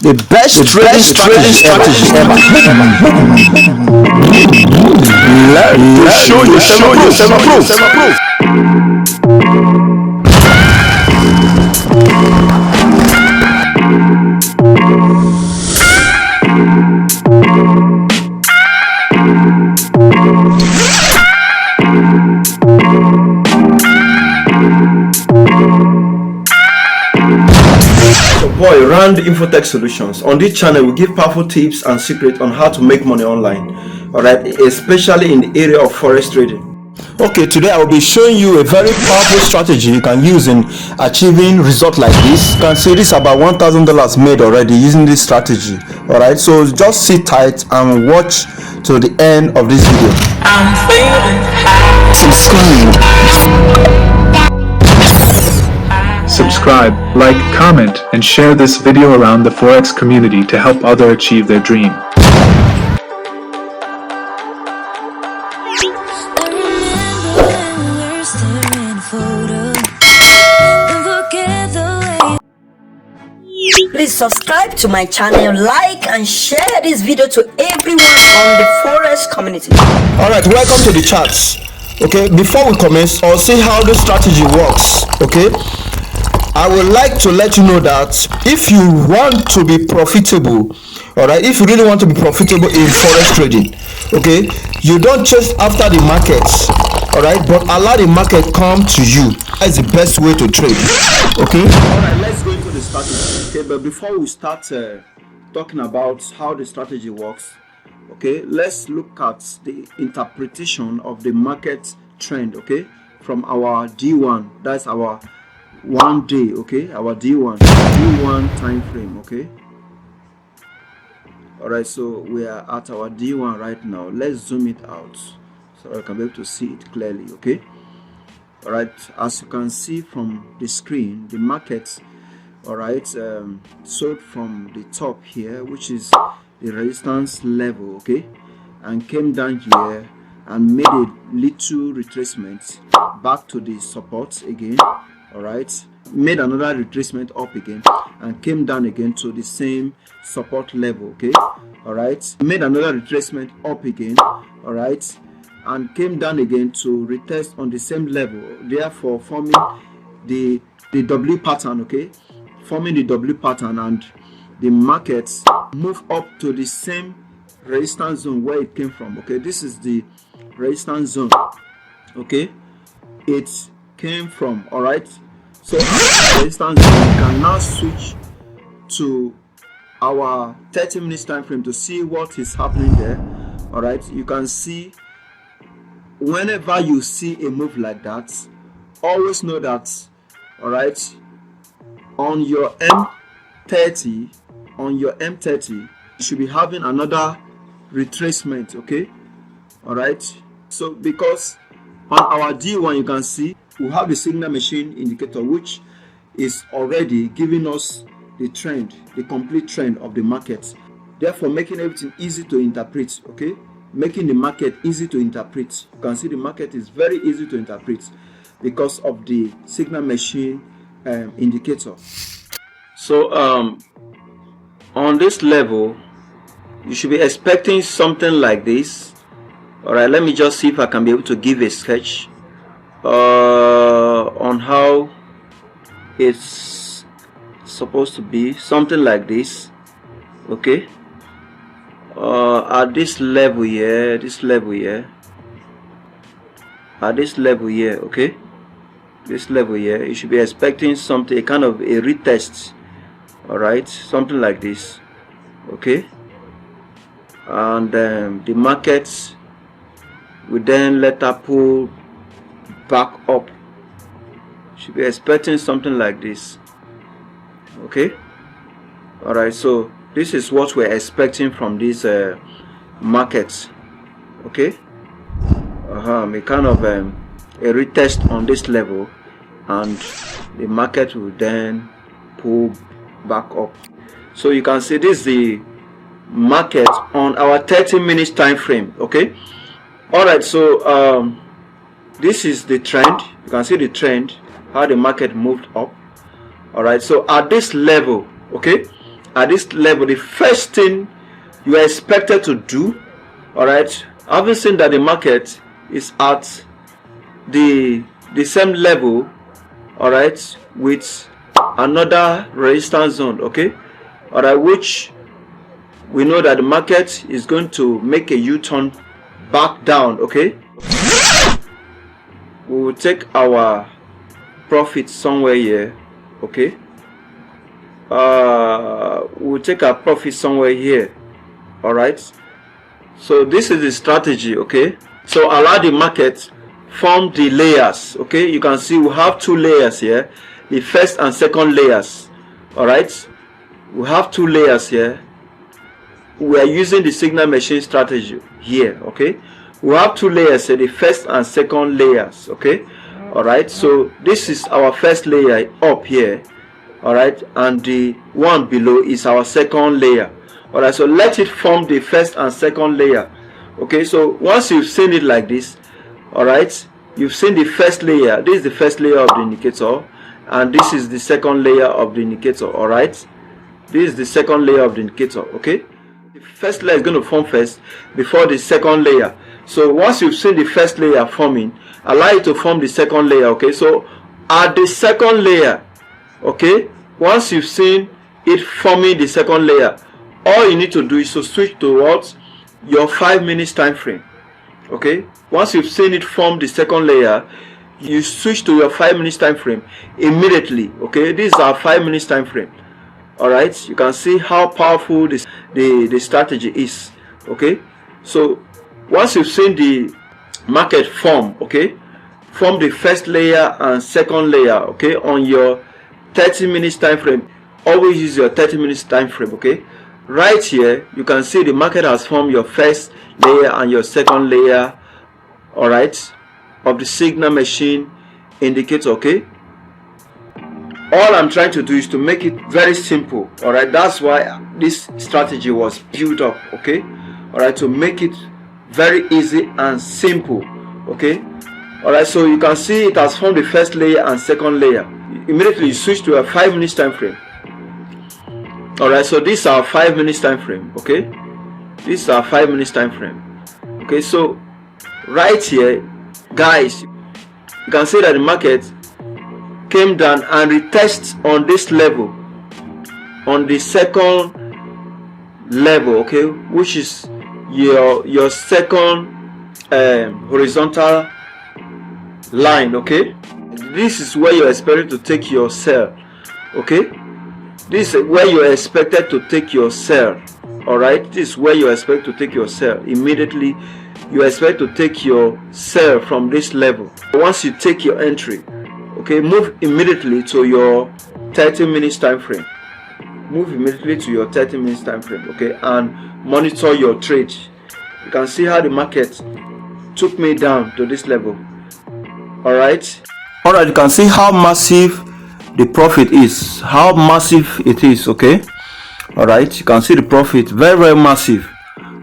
The best trading strategy ever. Learn to show yourself approved. Boy, Rand Infotech Solutions. On this channel, we give powerful tips and secrets on how to make money online. Alright, especially in the area of forex trading. Okay, today I will be showing you a very powerful strategy you can use in achieving results like this. You can see this is about $1,000 made already using this strategy. Alright, so just sit tight and watch to the end of this video. Subscribe, like, comment, and share this video around the Forex community to help others achieve their dream. Please subscribe to my channel, like and share this video to everyone on the Forex community. Alright, welcome to the charts. Okay, before we commence, I'll see how the strategy works. Okay, I would like to let you know that if you want to be profitable, alright, if you really want to be profitable in forex trading, okay, you don't chase after the markets, alright, but allow the market come to you. That's the best way to trade. Okay, alright, let's go into the strategy. Okay, but before we start talking about how the strategy works, okay, let's look at the interpretation of the market trend, okay, from our D1, that's our 1 day, okay, our D1 time frame. Okay, all right, so we are at our D1 right now. Let's zoom it out so I can be able to see it clearly. Okay, all right, as you can see from the screen, the market, all right, sold from the top here, which is the resistance level, okay, and came down here and made a little retracement back to the support again. All right, made another retracement up again and came down again to the same support level. Okay, all right, made another retracement up again, all right, and came down again to retest on the same level, therefore forming the W pattern. Okay, forming the W pattern, and the markets move up to the same resistance zone where it came from. Okay, this is the resistance zone, okay, it came from. All right, so for instance, we can now switch to our 30 minutes time frame to see what is happening there. All right, you can see whenever you see a move like that, always know that, all right, on your M30, you should be having another retracement. Okay, all right, so because on our D1 you can see we have the signal machine indicator, which is already giving us the trend, the complete trend of the market, therefore making everything easy to interpret. Okay, making the market easy to interpret. You can see the market is very easy to interpret because of the signal machine indicator. So on this level you should be expecting something like this. All right, let me just see if I can be able to give a sketch on how it's supposed to be. Something like this. Okay, at this level here, okay, this level here, you should be expecting something, a kind of a retest. All right, something like this. Okay, and the markets will then later pull back up. Should be expecting something like this. Okay, all right, so this is what we're expecting from these markets. Okay, a kind of a retest on this level, and the market will then pull back up. So you can see this is the market on our 30 minutes time frame. Okay, all right, so this is the trend. You can see the trend, how the market moved up. All right, so at this level, okay, at this level, the first thing you are expected to do, all right, having seen that the market is at the same level, all right, with another resistance zone, okay, all right, which we know that the market is going to make a U-turn back down, okay. We will take our profit somewhere here, okay. We'll take our profit somewhere here, all right. So this is the strategy, okay. So allow the market form the layers, okay. You can see we have two layers here, the first and second layers, all right. We have two layers here. We are using the signal machine strategy here, okay. We have two layers here, the first and second layers, okay. All right, so this is our first layer up here, all right, and the one below is our second layer. All right, so let it form the first and second layer, okay. So once you've seen it like this, all right, you've seen the first layer. This is the first layer of the indicator, and this is the second layer of the indicator, all right. This is the second layer of the indicator, okay. The first layer is going to form first before the second layer. So once you've seen the first layer forming, allow it to form the second layer, okay. So at the second layer, okay, once you've seen it forming the second layer, all you need to do is to switch towards your 5 minutes time frame, okay. Once you've seen it form the second layer, you switch to your 5 minutes time frame immediately, okay. This is our 5 minutes time frame, all right. You can see how powerful the strategy is, okay. So once you've seen the market form, okay, form the first layer and second layer, okay, on your 30 minutes time frame, always use your 30 minutes time frame, okay. Right here you can see the market has formed your first layer and your second layer, all right, of the signal machine indicator, okay. All I'm trying to do is to make it very simple, all right. That's why this strategy was built up, okay, all right, to make it very easy and simple, okay. All right, so you can see it has formed the first layer and second layer. Immediately you switch to a 5 minutes time frame. All right, so this is our 5 minutes time frame, okay. This is our 5 minutes time frame, okay. So right here, guys, you can see that the market came down and retests on this level, on the second level, okay, which is your second horizontal line, okay. This is where you're expected to take your sell, okay. This is where you're expected to take your sell, all right. This is where you're expected to take your sell. Immediately you expect to take your sell from this level. Once you take your entry, okay, move immediately to your 30 minutes time frame. Move immediately to your 30 minutes time frame, okay, and monitor your trade. You can see how the market took me down to this level, all right. You can see how massive the profit is, how massive it is, okay. All right, you can see the profit, very massive,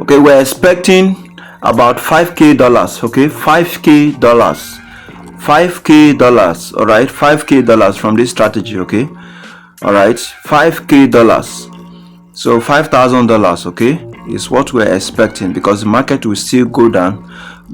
okay. We're expecting about $5,000, okay, $5,000, all right, $5,000 from this strategy, okay. All right, $5,000, so $5,000, okay, is what we're expecting, because the market will still go down,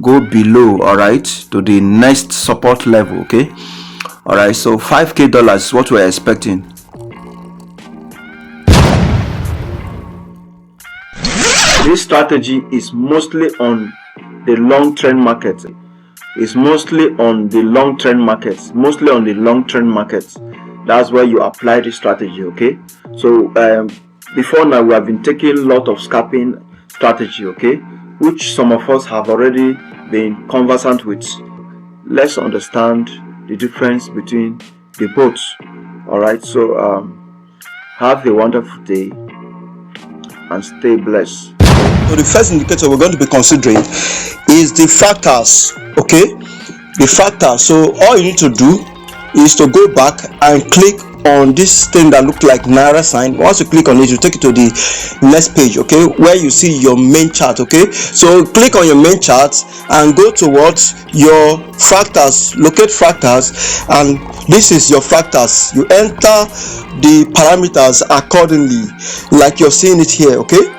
go below, all right, to the next support level, okay. All right, so $5,000 is what we're expecting. This strategy is mostly on the long trend market. It's mostly on the long trend markets, That's where you apply this strategy, okay. So before now we have been taking a lot of scalping strategy, okay, which some of us have already been conversant with. Let's understand the difference between the both, all right. So have a wonderful day and stay blessed. So the first indicator we're going to be considering is the fractals, okay, the fractals. So all you need to do is to go back and click on this thing that look like Naira sign. Once you click on it, you take it to the next page, okay, where you see your main chart. Okay, so click on your main chart and go towards your fractals, locate fractals, and this is your fractals. You enter the parameters accordingly like you're seeing it here. Okay,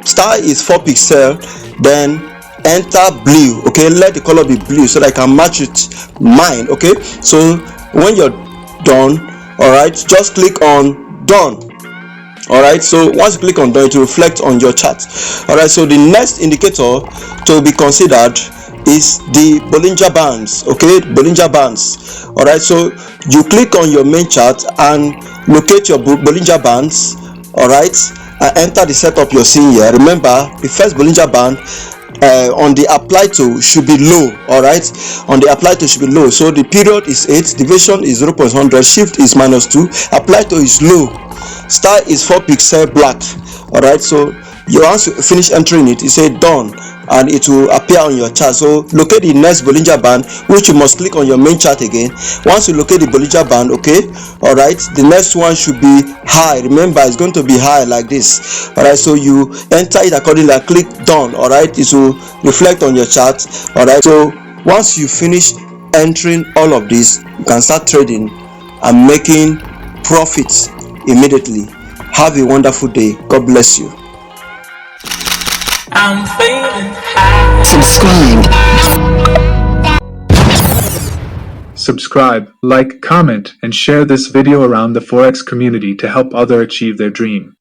star is 4 pixel, then enter blue. Okay, let the color be blue so that I can match it mine. Okay, so when you're done, all right, just click on done. All right, so once you click on done, it will reflect on your chart. All right, so the next indicator to be considered is the Bollinger Bands. Okay, Bollinger Bands. All right, so you click on your main chart and locate your Bollinger Bands. All right, and enter the setup you're seeing here. Remember, the first Bollinger Band on the apply to should be low. All right, on the apply to should be low. So the period is 8, deviation is 0.100, shift is -2, apply to is low, star is 4 pixel black. All right, so you once you finish entering it, you say done, and it will appear on your chart. So locate the next Bollinger Band, which you must click on your main chart again. Once you locate the Bollinger Band, okay, all right, the next one should be high. Remember, it's going to be high like this. All right, so you enter it accordingly, click done. All right, it will reflect on your chart. All right, so once you finish entering all of this, you can start trading and making profits immediately. Have a wonderful day. God bless you. I'm feeling high. Subscribe, like, comment, and share this video around the Forex community to help others achieve their dream.